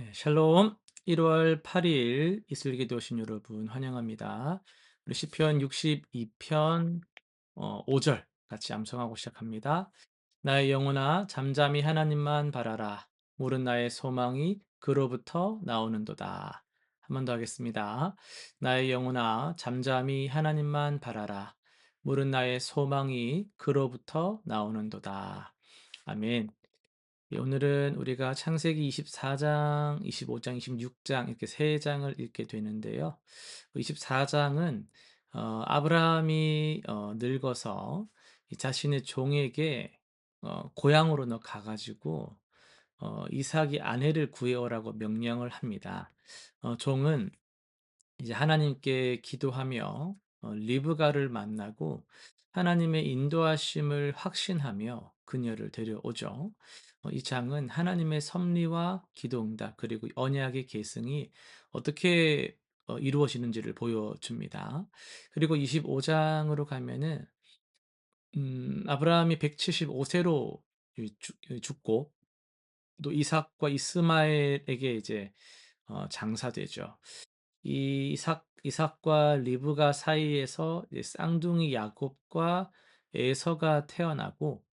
네, 샬롬. 1월 8일 이슬기도 오신 여러분 환영합니다. 우리 시편 62편 5절 같이 암송하고 시작합니다. 나의 영혼아 잠잠히 하나님만 바라라. 모른 나의 소망이 그로부터 나오는도다. 한 번 더 하겠습니다. 나의 영혼아 잠잠히 하나님만 바라라. 모른 나의 소망이 그로부터 나오는도다. 아멘. 예, 오늘은 우리가 창세기 24장, 25장, 26장 이렇게 세 장을 읽게 되는데요. 24장은 아브라함이 늙어서 이 자신의 종에게 고향으로 너 가가지고 이삭이 아내를 구해오라고 명령을 합니다. 종은 이제 하나님께 기도하며 리브가를 만나고 하나님의 인도하심을 확신하며 그녀를 데려오죠. 이 장은 하나님의 섭리와 기도응답 그리고 언약의 계승이 어떻게 이루어지는지를 보여줍니다. 그리고 25장으로 가면은 아브라함이 175세로 죽고 또 이삭과 이스마엘에게 이제 장사되죠. 이 이삭과 리브가 사이에서 이제 쌍둥이 야곱과 에서가 태어나고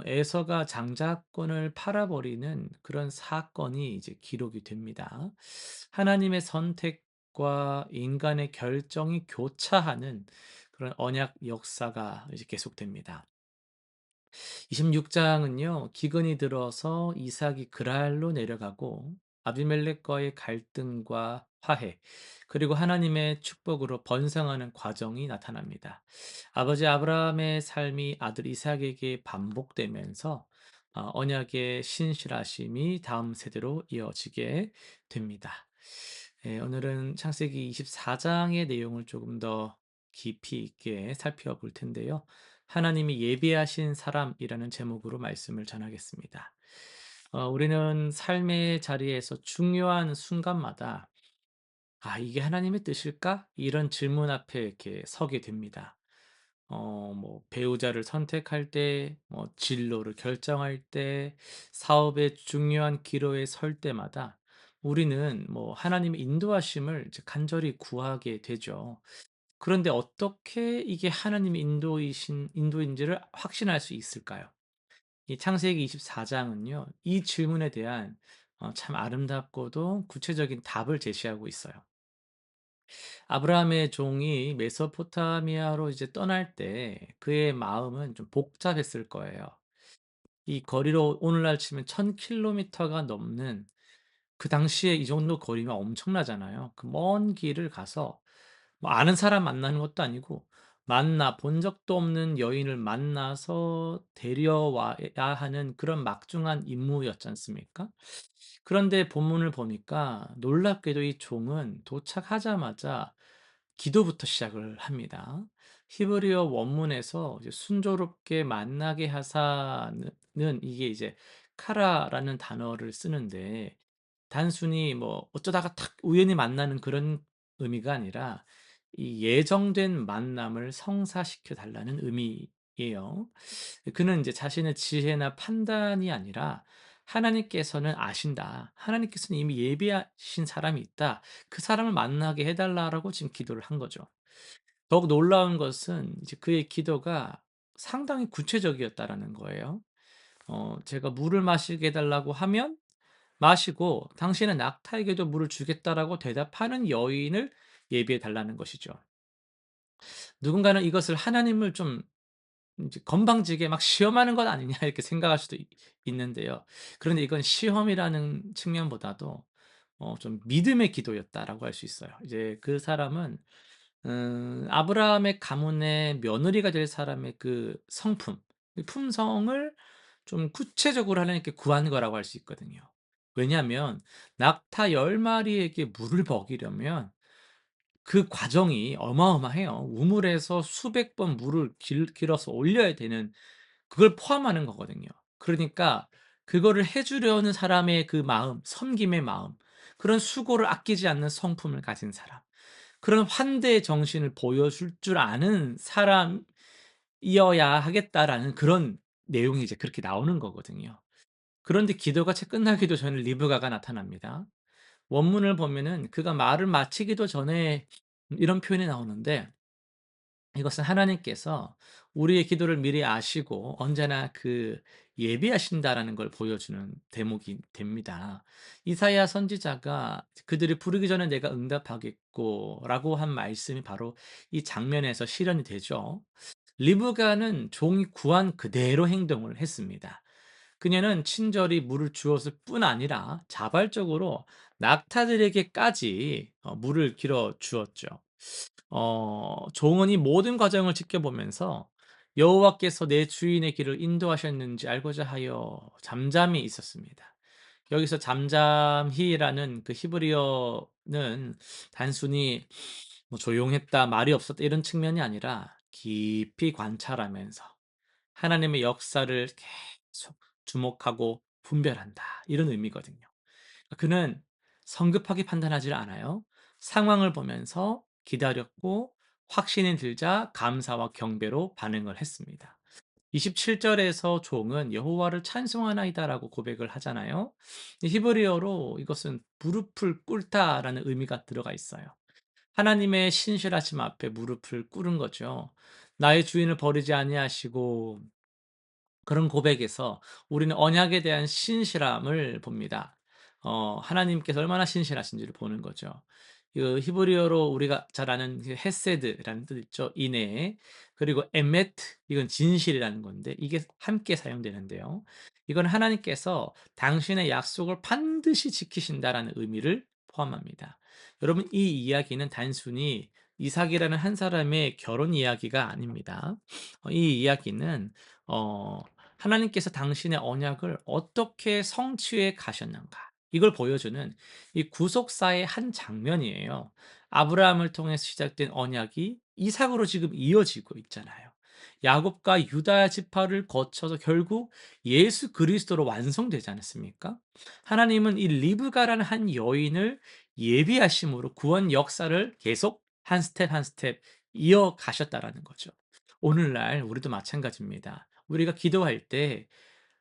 에서가 장자권을 팔아버리는 그런 사건이 이제 기록이 됩니다. 하나님의 선택과 인간의 결정이 교차하는 그런 언약 역사가 이제 계속됩니다. 26장은요, 기근이 들어서 이삭이 그랄로 내려가고 아비멜렉과의 갈등과 화해, 그리고 하나님의 축복으로 번성하는 과정이 나타납니다. 아버지 아브라함의 삶이 아들 이삭에게 반복되면서 언약의 신실하심이 다음 세대로 이어지게 됩니다. 예, 오늘은 창세기 24장의 내용을 조금 더 깊이 있게 살펴볼 텐데요. 하나님이 예비하신 사람이라는 제목으로 말씀을 전하겠습니다. 우리는 삶의 자리에서 중요한 순간마다 이게 하나님의 뜻일까? 이런 질문 앞에 이렇게 서게 됩니다. 뭐 배우자를 선택할 때, 뭐 진로를 결정할 때, 사업의 중요한 기로에 설 때마다 우리는 뭐 하나님의 인도하심을 이제 간절히 구하게 되죠. 그런데 어떻게 이게 하나님의 인도인지를 확신할 수 있을까요? 이 창세기 24장은요, 이 질문에 대한 참 아름답고도 구체적인 답을 제시하고 있어요. 아브라함의 종이 메소포타미아로 이제 떠날 때 그의 마음은 좀 복잡했을 거예요. 이 거리로 오늘날 치면 1000km가 넘는 그 당시에 이 정도 거리면 엄청나잖아요. 그 먼 길을 가서 뭐 아는 사람 만나는 것도 아니고 만나 본 적도 없는 여인을 만나서 데려와야 하는 그런 막중한 임무였지 않습니까? 그런데 본문을 보니까 놀랍게도 이 종은 도착하자마자 기도부터 시작을 합니다. 히브리어 원문에서 이제 순조롭게 만나게 하사는 이게 이제 카라라는 단어를 쓰는데 단순히 뭐 어쩌다가 탁 우연히 만나는 그런 의미가 아니라 이 예정된 만남을 성사시켜 달라는 의미예요. 그는 이제 자신의 지혜나 판단이 아니라 하나님께서는 아신다. 하나님께서는 이미 예비하신 사람이 있다. 그 사람을 만나게 해 달라라고 지금 기도를 한 거죠. 더욱 놀라운 것은 이제 그의 기도가 상당히 구체적이었다라는 거예요. 제가 물을 마시게 해 달라고 하면 마시고 당신은 낙타에게도 물을 주겠다라고 대답하는 여인을 예비해 달라는 것이죠. 누군가는 이것을 하나님을 좀 이제 건방지게 막 시험하는 것 아니냐 이렇게 생각할 수도 있는데요. 그런데 이건 시험이라는 측면보다도 좀 믿음의 기도였다라고 할 수 있어요. 이제 그 사람은 아브라함의 가문의 며느리가 될 사람의 그 성품, 그 품성을 좀 구체적으로 하나님께 구한 거라고 할 수 있거든요. 왜냐하면 낙타 10마리에게 물을 먹이려면 그 과정이 어마어마해요. 우물에서 수백 번 물을 길어서 올려야 되는 그걸 포함하는 거거든요. 그러니까 그거를 해 주려는 사람의 그 마음, 섬김의 마음, 그런 수고를 아끼지 않는 성품을 가진 사람, 그런 환대의 정신을 보여줄 줄 아는 사람이어야 하겠다라는 그런 내용이 이제 그렇게 나오는 거거든요. 그런데 기도가 채 끝나기도 전에 리브가가 나타납니다. 원문을 보면은 그가 말을 마치기도 전에 이런 표현이 나오는데, 이것은 하나님께서 우리의 기도를 미리 아시고 언제나 예비하신다라는 걸 보여주는 대목이 됩니다. 이사야 선지자가 "그들이 부르기 전에 내가 응답하겠고"라고 한 말씀이 바로 이 장면에서 실현이 되죠. 리브가는 종이 구한 그대로 행동을 했습니다. 그녀는 친절히 물을 주었을 뿐 아니라 자발적으로 낙타들에게까지 물을 길어 주었죠. 종은 이 모든 과정을 지켜보면서 여호와께서 내 주인의 길을 인도하셨는지 알고자 하여 잠잠히 있었습니다. 여기서 잠잠히라는 그 히브리어는 단순히 뭐 조용했다, 말이 없었다 이런 측면이 아니라 깊이 관찰하면서 하나님의 역사를 계속 주목하고 분별한다, 이런 의미거든요. 그는 성급하게 판단하지 않아요. 상황을 보면서 기다렸고 확신이 들자 감사와 경배로 반응을 했습니다. 27절에서 종은 여호와를 찬송하나이다라고 고백을 하잖아요. 히브리어로 이것은 무릎을 꿇다라는 의미가 들어가 있어요. 하나님의 신실하심 앞에 무릎을 꿇은 거죠. 나의 주인을 버리지 아니하시고, 그런 고백에서 우리는 언약에 대한 신실함을 봅니다. 하나님께서 얼마나 신실하신지를 보는 거죠. 그 히브리어로 우리가 잘 아는 그 헤세드라는 뜻 있죠. 인애. 그리고 에메트, 이건 진실이라는 건데 이게 함께 사용되는데요. 이건 하나님께서 당신의 약속을 반드시 지키신다라는 의미를 포함합니다. 여러분, 이 이야기는 단순히 이삭이라는 한 사람의 결혼 이야기가 아닙니다. 이 이야기는 어 하나님께서 당신의 언약을 어떻게 성취해 가셨는가, 이걸 보여주는 이 구속사의 한 장면이에요. 아브라함을 통해서 시작된 언약이 이삭으로 지금 이어지고 있잖아요. 야곱과 유다 지파를 거쳐서 결국 예수 그리스도로 완성되지 않았습니까? 하나님은 이 리브가라는 한 여인을 예비하심으로 구원 역사를 계속 한 스텝 한 스텝 이어가셨다라는 거죠. 오늘날 우리도 마찬가지입니다. 우리가 기도할 때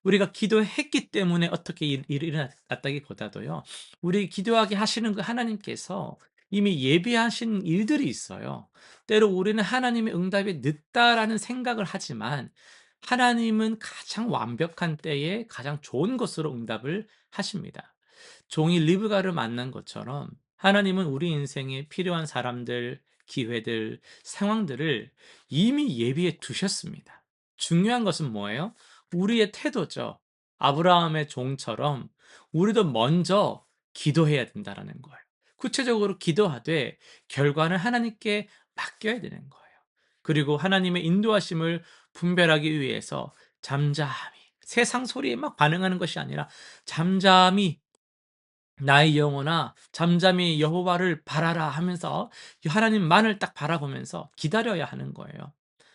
우리가 기도했기 때문에 어떻게 일이 일어났다기보다도요, 우리 기도하게 하시는 그 하나님께서 이미 예비하신 일들이 있어요. 때로 우리는 하나님의 응답이 늦다라는 생각을 하지만 하나님은 가장 완벽한 때에 가장 좋은 것으로 응답을 하십니다. 종이 리브가를 만난 것처럼 하나님은 우리 인생에 필요한 사람들, 기회들, 상황들을 이미 예비해 두셨습니다. 중요한 것은 뭐예요? 우리의 태도죠. 아브라함의 종처럼 우리도 먼저 기도해야 된다라는 거예요. 구체적으로 기도하되 결과는 하나님께 맡겨야 되는 거예요. 그리고 하나님의 인도하심을 분별하기 위해서 잠잠히, 세상 소리에 막 반응하는 것이 아니라 잠잠히 나의 영혼아 잠잠히 여호와를 바라라 하면서 하나님만을 딱 바라보면서 기다려야 하는 거예요.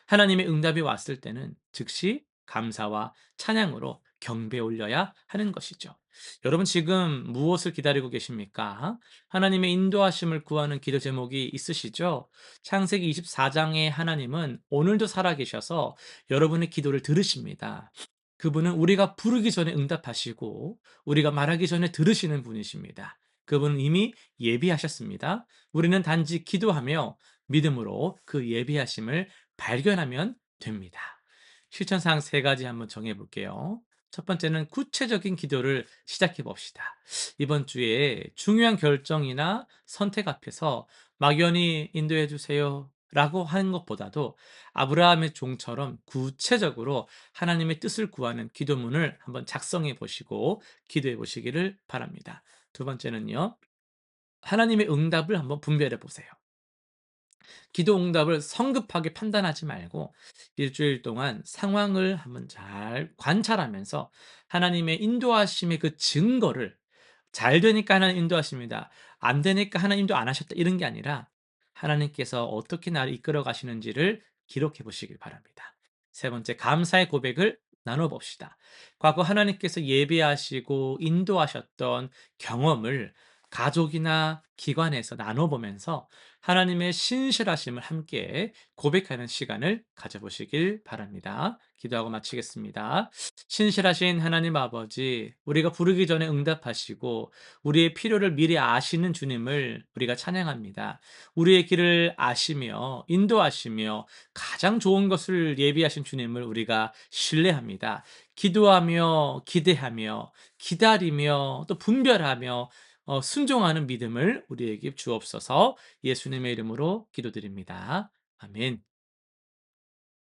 하나님의 응답이 왔을 때는 즉시 감사와 찬양으로 경배 올려야 하는 것이죠. 여러분, 지금 무엇을 기다리고 계십니까? 하나님의 인도하심을 구하는 기도 제목이 있으시죠? 창세기 24장에 하나님은 오늘도 살아계셔서 여러분의 기도를 들으십니다. 그분은 우리가 부르기 전에 응답하시고 우리가 말하기 전에 들으시는 분이십니다. 그분은 이미 예비하셨습니다. 우리는 단지 기도하며 믿음으로 그 예비하심을 발견하면 됩니다. 실천사항 세 가지 한번 정해 볼게요. 첫 번째는 구체적인 기도를 시작해 봅시다. 이번 주에 중요한 결정이나 선택 앞에서 막연히 인도해 주세요 라고 하는 것보다도 아브라함의 종처럼 구체적으로 하나님의 뜻을 구하는 기도문을 한번 작성해 보시고 기도해 보시기를 바랍니다. 두 번째는요, 하나님의 응답을 한번 분별해 보세요. 기도 응답을 성급하게 판단하지 말고 일주일 동안 상황을 한번 잘 관찰하면서 하나님의 인도하심의 그 증거를, 잘 되니까 하나님 인도하십니다, 안 되니까 하나님 인도 안 하셨다, 이런 게 아니라 하나님께서 어떻게 나를 이끌어 가시는지를 기록해 보시길 바랍니다. 세 번째, 감사의 고백을 나눠 봅시다. 과거 하나님께서 예비하시고 인도하셨던 경험을 가족이나 기관에서 나눠 보면서 하나님의 신실하심을 함께 고백하는 시간을 가져보시길 바랍니다. 기도하고 마치겠습니다. 신실하신 하나님 아버지, 우리가 부르기 전에 응답하시고 우리의 필요를 미리 아시는 주님을 우리가 찬양합니다. 우리의 길을 아시며 인도하시며 가장 좋은 것을 예비하신 주님을 우리가 신뢰합니다. 기도하며 기대하며 기다리며 또 분별하며 순종하는 믿음을 우리에게 주옵소서. 예수님의 이름으로 기도드립니다. 아멘.